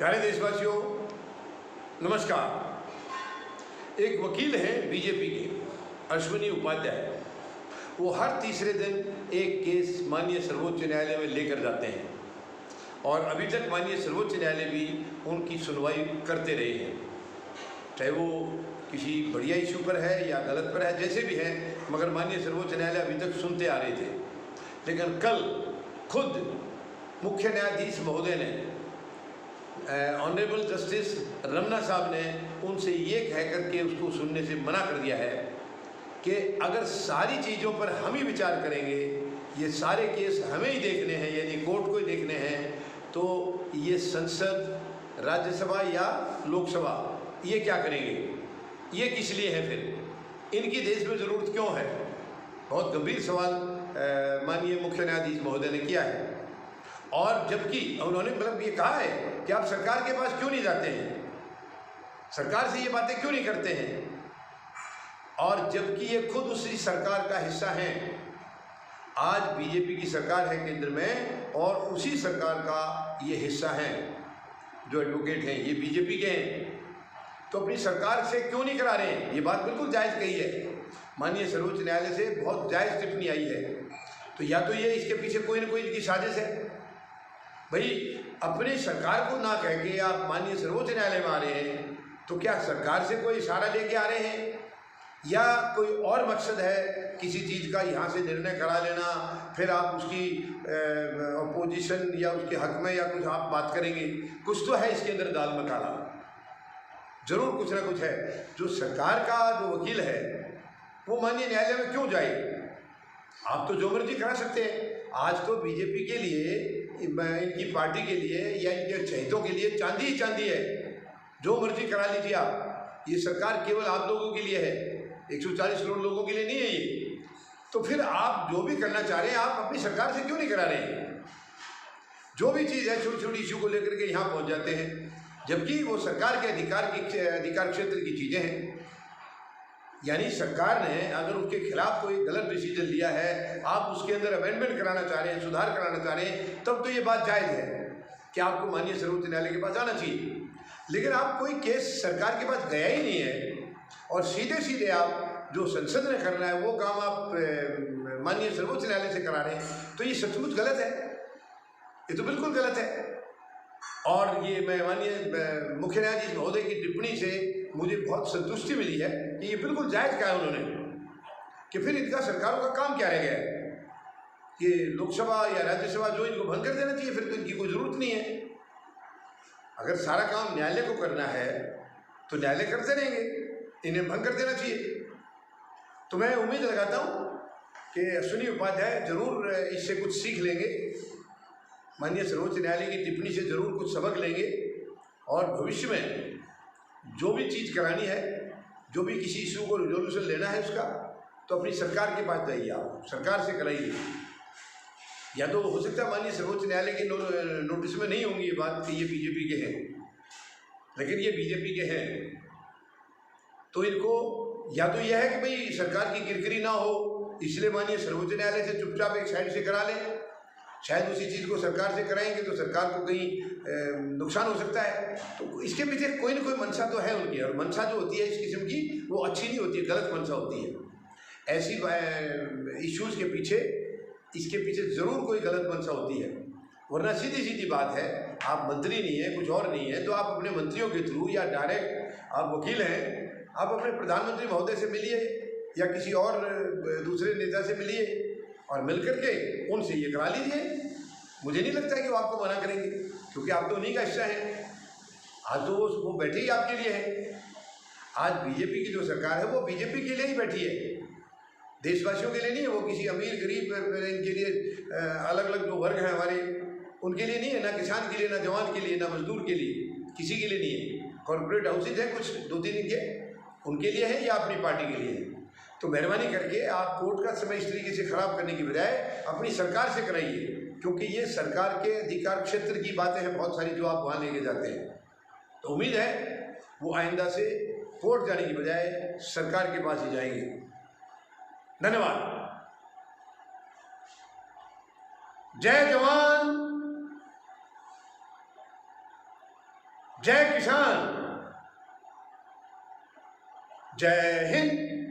प्यारे देशवासियों, नमस्कार। एक वकील हैं बीजेपी के, अश्विनी उपाध्याय। वो हर तीसरे दिन एक केस माननीय सर्वोच्च न्यायालय में लेकर जाते हैं और अभी तक माननीय सर्वोच्च न्यायालय भी उनकी सुनवाई करते रहे हैं, चाहे वो किसी बढ़िया इशू पर है या गलत पर है, जैसे भी है, मगर माननीय सर्वोच्च न्यायालय अभी तक सुनते आ रहे थे। लेकिन कल खुद मुख्य न्यायाधीश महोदय ने, ऑनरेबल जस्टिस रमन्ना साहब ने उनसे ये कह करके उसको सुनने से मना कर दिया है कि अगर सारी चीज़ों पर हम ही विचार करेंगे, ये सारे केस हमें ही देखने हैं, यानी कोर्ट को ही देखने हैं, तो ये संसद, राज्यसभा या लोकसभा ये क्या करेंगे? ये किस लिए है? फिर इनकी देश में ज़रूरत क्यों है? बहुत गंभीर सवाल माननीय मुख्य न्यायाधीश महोदय ने किया है। और जबकि उन्होंने मतलब ये कहा है कि आप सरकार के पास क्यों नहीं जाते हैं, सरकार से ये बातें क्यों नहीं करते हैं, और जबकि ये खुद उसी सरकार का हिस्सा हैं। आज बीजेपी की सरकार है केंद्र में और उसी सरकार का ये हिस्सा है। जो एडवोकेट हैं ये बीजेपी के हैं, तो अपनी सरकार से क्यों नहीं करा रहे हैं? ये बात बिल्कुल जायज़ कही है, माननीय सर्वोच्च न्यायालय से बहुत जायज़ टिप्पणी आई है। तो या तो ये इसके पीछे कोई ना कोई इनकी साजिश है। भाई, अपनी सरकार को ना कह के आप माननीय सर्वोच्च न्यायालय में आ रहे हैं, तो क्या सरकार से कोई इशारा लेके आ रहे हैं या कोई और मकसद है किसी चीज़ का यहाँ से निर्णय करा लेना, फिर आप उसकी अपोजिशन या उसके हक में या कुछ आप बात करेंगे? कुछ तो है इसके अंदर दाल में काला, जरूर कुछ ना कुछ है। जो सरकार का जो वकील है वो माननीय न्यायालय में क्यों जाए? आप तो जो मर्जी करा सकते हैं। आज तो बीजेपी के लिए, इनकी पार्टी के लिए या इनके चहेतों के लिए चांदी ही चांदी है, जो मर्जी करा लीजिए आप। ये सरकार केवल आप लोगों के लिए है, 140 करोड़ लोगों के लिए नहीं है ये। तो फिर आप जो भी करना चाह रहे हैं, आप अपनी सरकार से क्यों नहीं करा रहे हैं? जो भी चीज़ है, छोटी छोटी इशू को लेकर के यहाँ पहुँच जाते हैं, जबकि वो सरकार के अधिकार क्षेत्र की चीज़ें हैं। यानी सरकार ने अगर उसके खिलाफ कोई गलत डिसीजन लिया है, आप उसके अंदर अमेंडमेंट कराना चाह रहे हैं, सुधार कराना चाह रहे हैं, तब तो ये बात जायज़ है कि आपको माननीय सर्वोच्च न्यायालय के पास जाना चाहिए। लेकिन आप कोई केस सरकार के पास गया ही नहीं है और सीधे सीधे आप जो संसद ने करना है वो काम आप माननीय सर्वोच्च न्यायालय से करा रहे हैं, तो ये सचमुच गलत है। ये तो बिल्कुल गलत है। और ये मैं माननीय मुख्य न्यायाधीश महोदय की टिप्पणी से मुझे बहुत संतुष्टि मिली है कि ये बिल्कुल जायज़ कहा है उन्होंने, कि फिर इनका सरकारों का काम क्या रह गया है कि लोकसभा या राज्यसभा जो इनको भंग कर देना चाहिए, फिर तो इनकी कोई ज़रूरत नहीं है। अगर सारा काम न्यायालय को करना है तो न्यायालय करते रहेंगे, इन्हें भंग कर देना चाहिए। तो मैं उम्मीद लगाता हूँ कि अश्विनी उपाध्याय जरूर इससे कुछ सीख लेंगे, माननीय सर्वोच्च न्यायालय की टिप्पणी से जरूर कुछ सबक लेंगे और भविष्य में जो भी चीज़ करानी है, जो भी किसी इशू को रिजोल्यूशन लेना है उसका, तो अपनी सरकार के पास जाइए, आप सरकार से कराइए। या तो हो सकता है माननीय सर्वोच्च न्यायालय के नोटिस में नहीं होंगी ये बात कि ये बीजेपी के हैं, लेकिन ये बीजेपी के हैं, तो इनको या तो यह है कि भाई सरकार की किरकिरी ना हो, इसलिए माननीय सर्वोच्च न्यायालय से चुपचाप एक साइड से करा लें। शायद उसी चीज़ को सरकार से कराएंगे तो सरकार को कहीं नुकसान हो सकता है। तो इसके पीछे कोई ना कोई मंशा तो है उनकी, और मंशा जो होती है इस किस्म की वो अच्छी नहीं होती है, गलत मंशा होती है। ऐसी इश्यूज़ के पीछे, इसके पीछे ज़रूर कोई गलत मंशा होती है, वरना सीधी सीधी बात है, आप मंत्री नहीं है, कुछ और नहीं है, तो आप अपने मंत्रियों के थ्रू या डायरेक्ट, आप वकील हैं, आप अपने प्रधानमंत्री महोदय से मिलिए या किसी और दूसरे नेता से मिलिए और मिल करके उनसे ये करा लीजिए। मुझे नहीं लगता है कि वो आपको मना करेंगे, क्योंकि आप तो उन्हीं का हिस्सा हैं। आज तो वो बैठे ही आपके लिए है। आज बीजेपी की जो सरकार है वो बीजेपी के लिए ही बैठी है, देशवासियों के लिए नहीं है। वो किसी अमीर गरीब इनके लिए अलग अलग जो वर्ग हैं हमारे, उनके लिए नहीं है, ना किसान के लिए, ना जवान के लिए, ना मजदूर के लिए, किसी के लिए नहीं है। कॉर्पोरेट हाउसेज हैं कुछ 2-3 इनके, उनके लिए है या अपनी पार्टी के लिए है। तो मेहरबानी करके आप कोर्ट का समय इस तरीके से खराब करने की बजाय अपनी सरकार से कराइए, क्योंकि ये सरकार के अधिकार क्षेत्र की बातें हैं बहुत सारी जो आप वहाँ लेके जाते हैं। तो उम्मीद है वो आइंदा से कोर्ट जाने की बजाय सरकार के पास ही जाएंगे। धन्यवाद। जय जवान, जय किसान, जय हिंद।